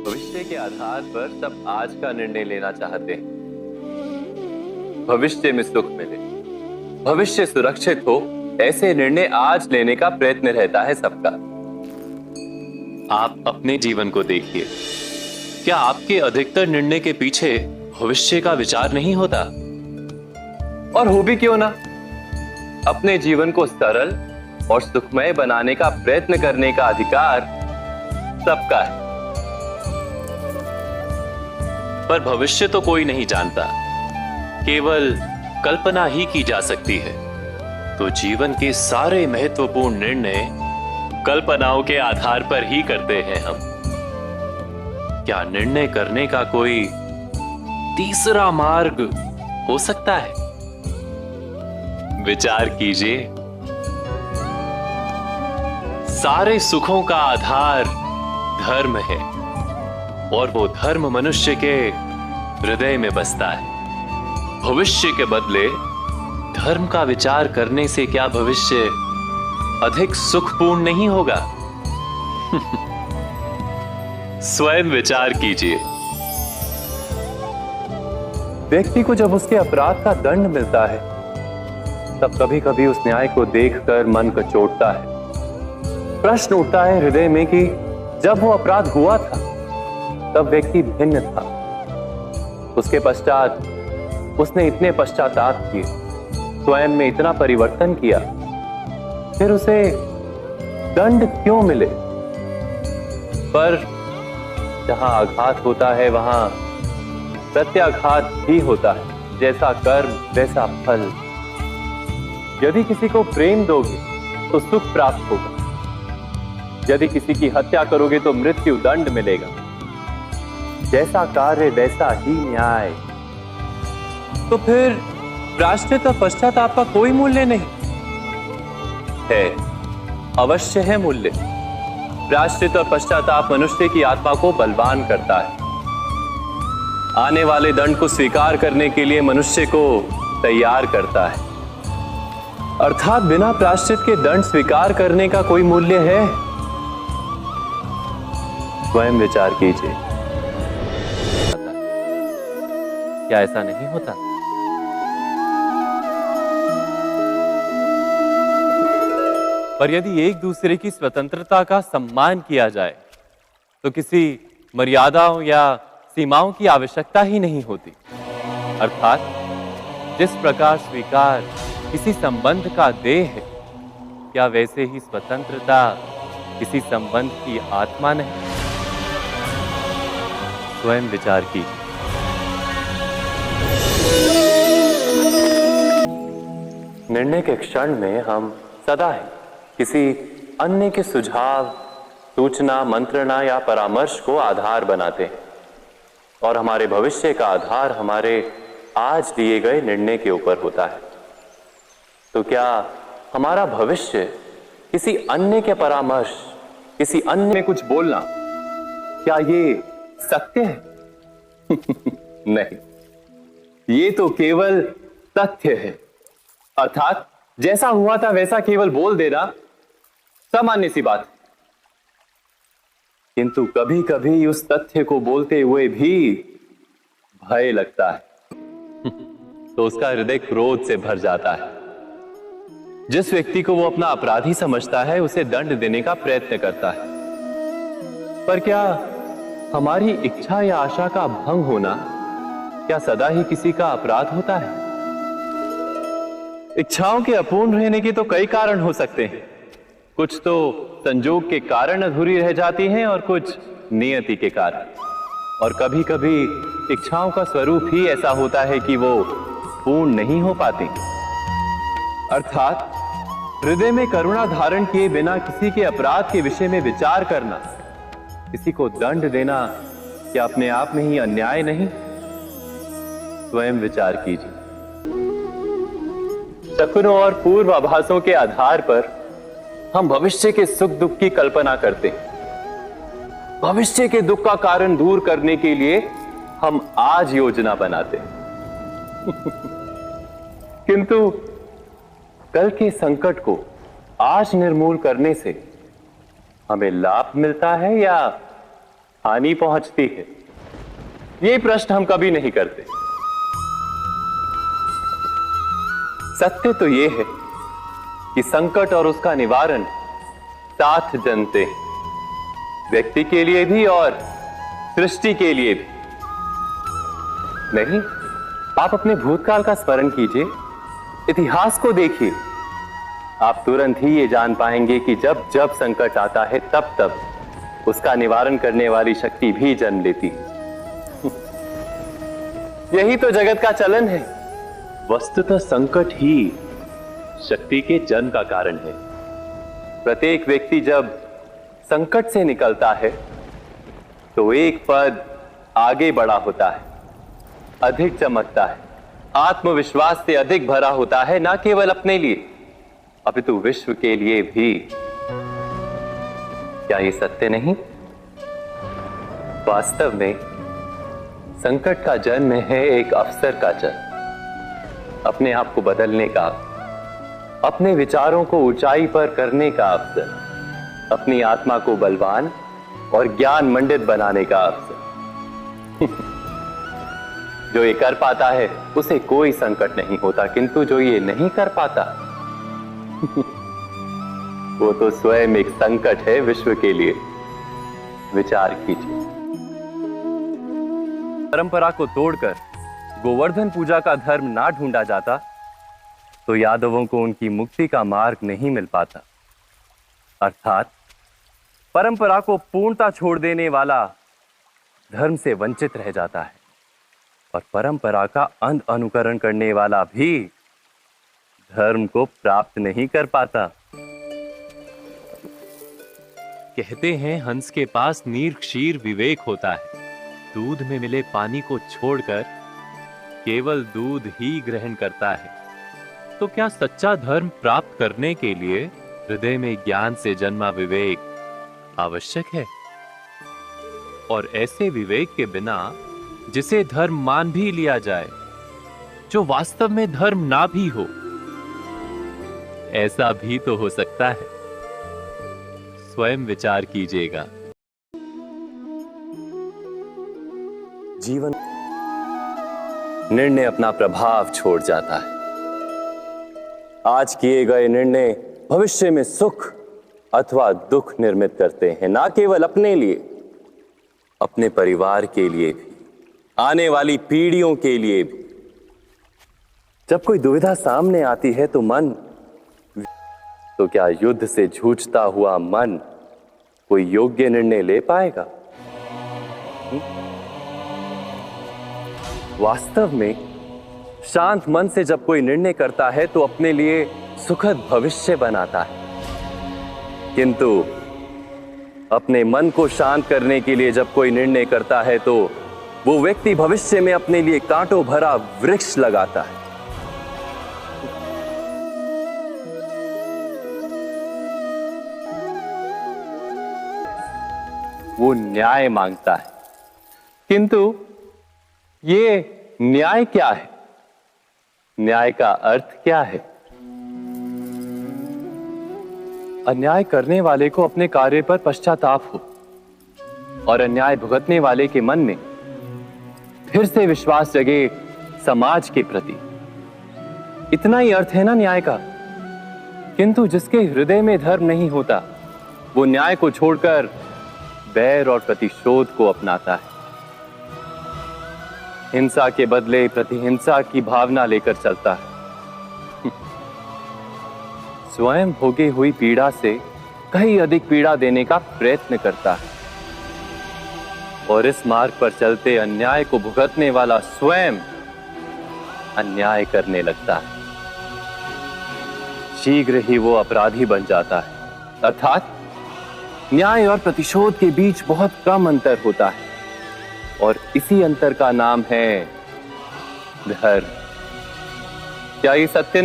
भविष्य के आधार पर सब आज का निर्णय लेना चाहते हैं। भविष्य में सुख मिले, भविष्य सुरक्षित हो, ऐसे निर्णय आज लेने का प्रयत्न रहता है सबका। आप अपने जीवन को देखिए, क्या आपके अधिकतर निर्णय के पीछे भविष्य का विचार नहीं होता? और हो भी क्यों ना, अपने जीवन को सरल और सुखमय बनाने का प्रयत्न करने का अधिकार सबका है। पर भविष्य तो कोई नहीं जानता, केवल कल्पना ही की जा सकती है। तो जीवन के सारे महत्वपूर्ण निर्णय कल्पनाओं के आधार पर ही करते हैं हम। क्या निर्णय करने का कोई तीसरा मार्ग हो सकता है? विचार कीजिए। सारे सुखों का आधार धर्म है, और वो धर्म मनुष्य के हृदय में बसता है। भविष्य के बदले धर्म का विचार करने से क्या भविष्य अधिक सुखपूर्ण नहीं होगा? स्वयं विचार कीजिए। व्यक्ति को जब उसके अपराध का दंड मिलता है, तब कभी कभी उस न्याय को देखकर मन कचोटता है। प्रश्न उठता है हृदय में कि जब वो अपराध हुआ था तब व्यक्ति भिन्न था। उसके पश्चात उसने इतने पश्चाताप किए, स्वयं में इतना परिवर्तन किया, फिर उसे दंड क्यों मिले? पर जहां आघात होता है वहां प्रत्याघात भी होता है। जैसा कर्म वैसा फल। यदि किसी को प्रेम दोगे तो सुख प्राप्त होगा, यदि किसी की हत्या करोगे तो मृत्यु दंड मिलेगा। जैसा कार्य वैसा ही न्याय। तो फिर प्रायश्चित और पश्चाताप का कोई मूल्य नहीं है? अवश्य है मूल्य। प्रायश्चित और पश्चाताप मनुष्य की आत्मा को बलवान करता है। आने वाले दंड को स्वीकार करने के लिए मनुष्य को तैयार करता है। अर्थात बिना प्रायश्चित के दंड स्वीकार करने का कोई मूल्य है? स्वयं विचार कीजिए। क्या ऐसा नहीं होता? पर यदि एक दूसरे की स्वतंत्रता का सम्मान किया जाए तो किसी मर्यादाओं या सीमाओं की आवश्यकता ही नहीं होती। अर्थात जिस प्रकार स्वीकार किसी संबंध का देह है, क्या वैसे ही स्वतंत्रता किसी संबंध की आत्मा नहीं? स्वयं विचार कीजिए। निर्णय के क्षण में हम सदा ही किसी अन्य के सुझाव, सूचना, मंत्रणा या परामर्श को आधार बनाते हैं, और हमारे भविष्य का आधार हमारे आज लिए गए निर्णय के ऊपर होता है। तो क्या हमारा भविष्य किसी अन्य के परामर्श, किसी अन्य में कुछ बोलना, क्या ये सत्य है? नहीं, ये तो केवल तथ्य है। अर्थात जैसा हुआ था वैसा केवल बोल देना सामान्य सी बात। किंतु कभी कभी उस तथ्य को बोलते हुए भी भय लगता है। तो उसका हृदय क्रोध से भर जाता है। जिस व्यक्ति को वो अपना अपराधी समझता है उसे दंड देने का प्रयत्न करता है। पर क्या हमारी इच्छा या आशा का भंग होना क्या सदा ही किसी का अपराध होता है? इच्छाओं के अपूर्ण रहने के तो कई कारण हो सकते हैं। कुछ तो संजोग के कारण अधूरी रह जाती हैं और कुछ नियति के कारण। और कभी कभी इच्छाओं का स्वरूप ही ऐसा होता है कि वो पूर्ण नहीं हो पाती। अर्थात हृदय में करुणा धारण किए बिना किसी के अपराध के विषय में विचार करना, किसी को दंड देना, क्या अपने आप में ही अन्याय नहीं? स्वयं विचार कीजिए। शकुनों और पूर्वाभासों के आधार पर हम भविष्य के सुख दुख की कल्पना करते हैं। भविष्य के दुख का कारण दूर करने के लिए हम आज योजना बनाते हैं। किंतु कल के संकट को आज निर्मूल करने से हमें लाभ मिलता है या हानि पहुंचती है? ये प्रश्न हम कभी नहीं करते। सत्य तो यह है कि संकट और उसका निवारण साथ जनते हैं, व्यक्ति के लिए भी और सृष्टि के लिए भी। नहीं, आप अपने भूतकाल का स्मरण कीजिए, इतिहास को देखिए। आप तुरंत ही ये जान पाएंगे कि जब जब संकट आता है तब तब उसका निवारण करने वाली शक्ति भी जन्म लेती है। यही तो जगत का चलन है। वस्तुतः संकट ही शक्ति के जन्म का कारण है। प्रत्येक व्यक्ति जब संकट से निकलता है तो एक पद आगे बढ़ा होता है, अधिक चमकता है, आत्मविश्वास से अधिक भरा होता है, ना केवल अपने लिए अपितु विश्व के लिए भी। क्या ये सत्य नहीं? वास्तव में संकट का जन्म है एक अवसर का जन्म, अपने आप को बदलने का, अपने विचारों को ऊंचाई पर करने का अवसर, अपनी आत्मा को बलवान और ज्ञान मंडित बनाने का अवसर। जो ये कर पाता है उसे कोई संकट नहीं होता, किंतु जो ये नहीं कर पाता वो तो स्वयं एक संकट है विश्व के लिए। विचार कीजिए। परंपरा को तोड़कर गोवर्धन पूजा का धर्म ना ढूंढा जाता तो यादवों को उनकी मुक्ति का मार्ग नहीं मिल पाता। अर्थात परंपरा को पूर्णता छोड़ देने वाला धर्म से वंचित रह जाता है और परंपरा का अंध अनुकरण करने वाला भी धर्म को प्राप्त नहीं कर पाता। कहते हैं हंस के पास निर्क्षीर विवेक होता है। दूध में मिले पानी को छोड़कर केवल दूध ही ग्रहण करता है। तो क्या सच्चा धर्म प्राप्त करने के लिए हृदय में ज्ञान से जन्मा विवेक आवश्यक है? और ऐसे विवेक के बिना जिसे धर्म मान भी लिया जाए, जो वास्तव में धर्म ना भी हो, ऐसा भी तो हो सकता है। स्वयं विचार कीजिएगा। जीवन निर्णय अपना प्रभाव छोड़ जाता है। आज किए गए निर्णय भविष्य में सुख अथवा दुख निर्मित करते हैं, ना केवल अपने लिए, अपने परिवार के लिए भी, आने वाली पीढ़ियों के लिए भी। जब कोई दुविधा सामने आती है तो क्या युद्ध से जूझता हुआ मन कोई योग्य निर्णय ले पाएगा? वास्तव में शांत मन से जब कोई निर्णय करता है तो अपने लिए सुखद भविष्य बनाता है, किंतु अपने मन को शांत करने के लिए जब कोई निर्णय करता है तो वो व्यक्ति भविष्य में अपने लिए कांटों भरा वृक्ष लगाता है। वो न्याय मांगता है, किंतु ये न्याय क्या है? न्याय का अर्थ क्या है? अन्याय करने वाले को अपने कार्य पर पश्चाताप हो और अन्याय भुगतने वाले के मन में फिर से विश्वास जगे समाज के प्रति। इतना ही अर्थ है ना न्याय का। किंतु जिसके हृदय में धर्म नहीं होता, वो न्याय को छोड़कर बैर और प्रतिशोध को अपनाता है। हिंसा के बदले प्रतिहिंसा की भावना लेकर चलता है। स्वयं भोगी हुई पीड़ा से कहीं अधिक पीड़ा देने का प्रयत्न करता है और इस मार्ग पर चलते अन्याय को भुगतने वाला स्वयं अन्याय करने लगता है। शीघ्र ही वो अपराधी बन जाता है। अर्थात न्याय और प्रतिशोध के बीच बहुत कम अंतर होता है और इसी अंतर का नाम है धर्म। क्या ये सत्य